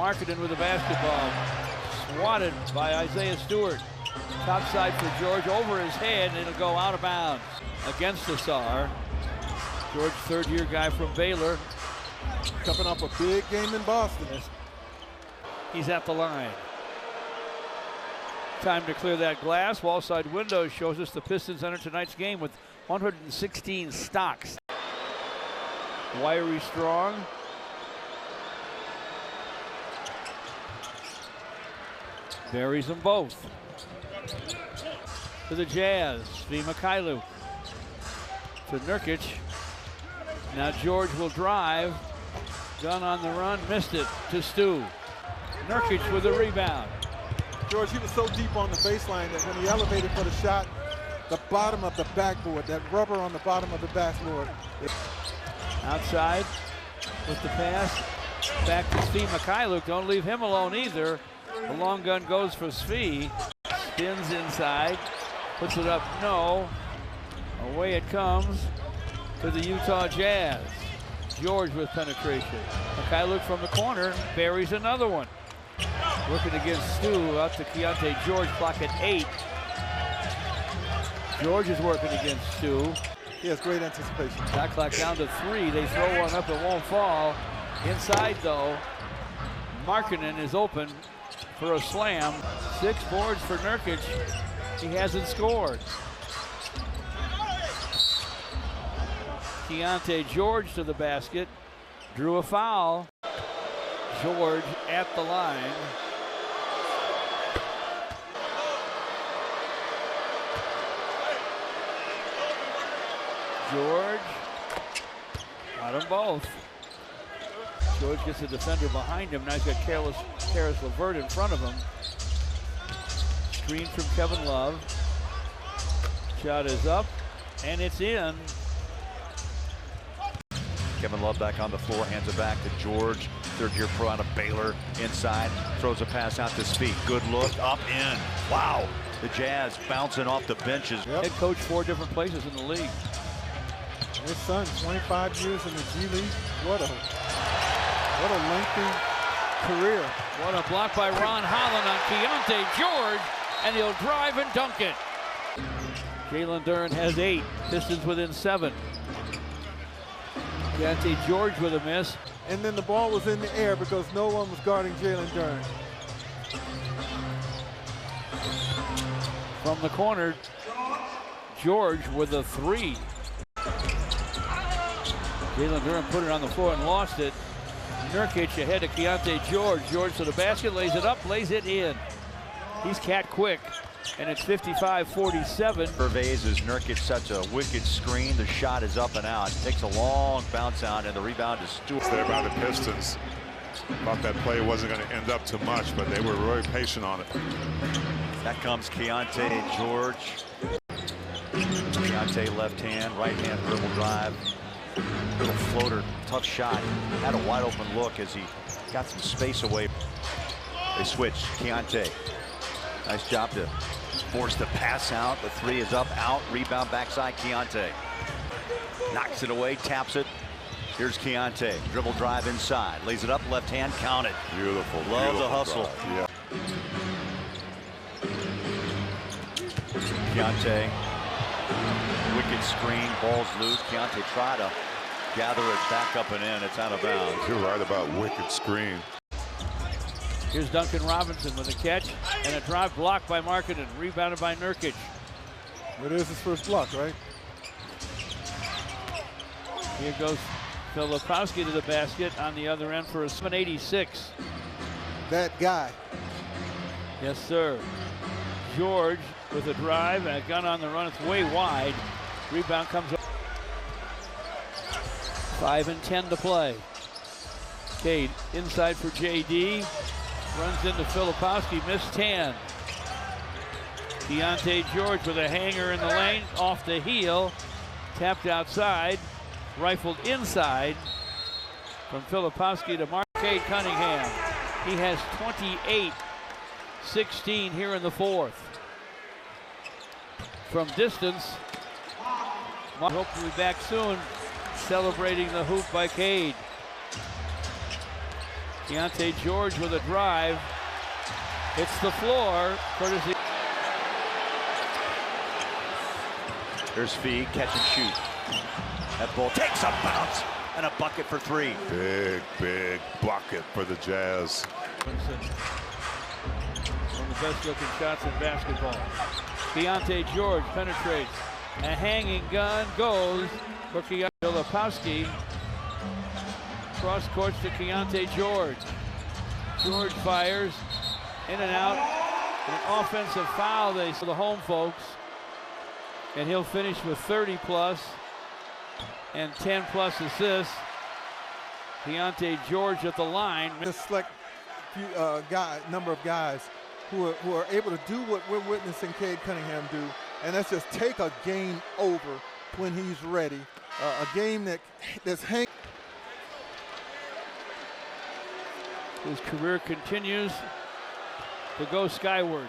Markkanen with the basketball. Swatted by Isaiah Stewart. Top side for George, over his head, and it'll go out of bounds. Against Assar. George, third-year guy from Baylor. Coming off a big game in Boston. He's at the line. Time to clear that glass. Wallside window shows us the Pistons enter tonight's game with 116 stocks. Wiry strong. Buries them both. To the Jazz, Svi Mykhailiuk. To Nurkic. Now George will drive. Gun on the run, missed it to Stu. Nurkic with a rebound. George, he was so deep on the baseline that when he elevated for the shot, the bottom of the backboard, that rubber on the bottom of the backboard. Outside with the pass. Back to Svi Mykhailiuk. Don't leave him alone either. The long gun goes for Svi. Spins inside. Puts it up, no. Away it comes to the Utah Jazz. George with penetration. Mykhailiuk from the corner buries another one. Working against Stu, out to Keyonte George, clock at 8. George is working against Stu. He has great anticipation. Shot clock down to 3. They throw one up, it won't fall. Inside though, Markkanen is open for a slam. 6 boards for Nurkic. He hasn't scored. Keyonte George to the basket. Drew a foul. George at the line. George. Got them both. George gets a defender behind him. Now he's got Karis LeVert in front of him. Screen from Kevin Love. Shot is up, and it's in. Kevin Love back on the floor, hands it back to George. Third-year pro out of Baylor. Inside, throws a pass out to Svi. Good look, up, in. Wow, the Jazz bouncing off the benches. Yep. Head coach 4 different places in the league. His son, 25 years in the G League. What a lengthy career. What a block by Ron Holland on Keyonte George, and he'll drive and dunk it. Jalen Duren has 8. Pistons within 7. Keyonte George with a miss. And then the ball was in the air because no one was guarding Jalen Duren. From the corner, George with a 3. Jalen Duren put it on the floor and lost it. Nurkic ahead to Keyonte George. George to the basket, lays it up, lays it in. He's cat quick, and it's 55-47. Surveys as Nurkic sets a wicked screen. The shot is up and out. Takes a long bounce out, and the rebound is Stewart. There by the Pistons. Thought that play wasn't going to end up too much, but they were very patient on it. That comes Keyonte George. Keyonte left hand, right hand dribble drive. Little floater, tough shot. Had a wide open look as he got some space away. They switch. Keyonte. Nice job to force the pass out. The 3 is up, out. Rebound backside. Keyonte knocks it away, taps it. Here's Keyonte. Dribble drive inside. Lays it up, left hand, count it. Beautiful. Love beautiful the hustle. Drive. Yeah. Keyonte. Wicked screen, ball's loose. Keyonte try to gather it back up and in. It's out of bounds. You're right about wicked screen. Here's Duncan Robinson with a catch and a drive blocked by Markkanen, rebounded by Nurkic. It is his first block, right? Here goes Filipowski to the basket on the other end for a 786. That guy. Yes, sir. George with a drive and a gun on the run. It's way wide. Rebound comes up. 5 and 10 to play. Cade inside for JD. Runs into Filipowski, missed 10. Keyonte George with a hanger in the lane, off the heel. Tapped outside, rifled inside from Filipowski to Cade Cunningham. He has 28-16 here in the 4th. From distance, hope to be back soon, celebrating the hoop by Cade. Keyonte George with a drive. Hits the floor, courtesy. There's Fee, catch and shoot. That ball takes a bounce and a bucket for three. Big bucket for the Jazz. One of the best looking shots in basketball. Keyonte George penetrates. A hanging gun goes for Filipowski. Cross court to Keyonte George. George fires in and out. An offensive foul for the home folks. And he'll finish with 30 plus and 10 plus assists. Keyonte George at the line. A select few, number of guys who are able to do what we're witnessing Cade Cunningham do, and that's just take a game over when he's ready. A game that's hanging. His career continues to go skyward.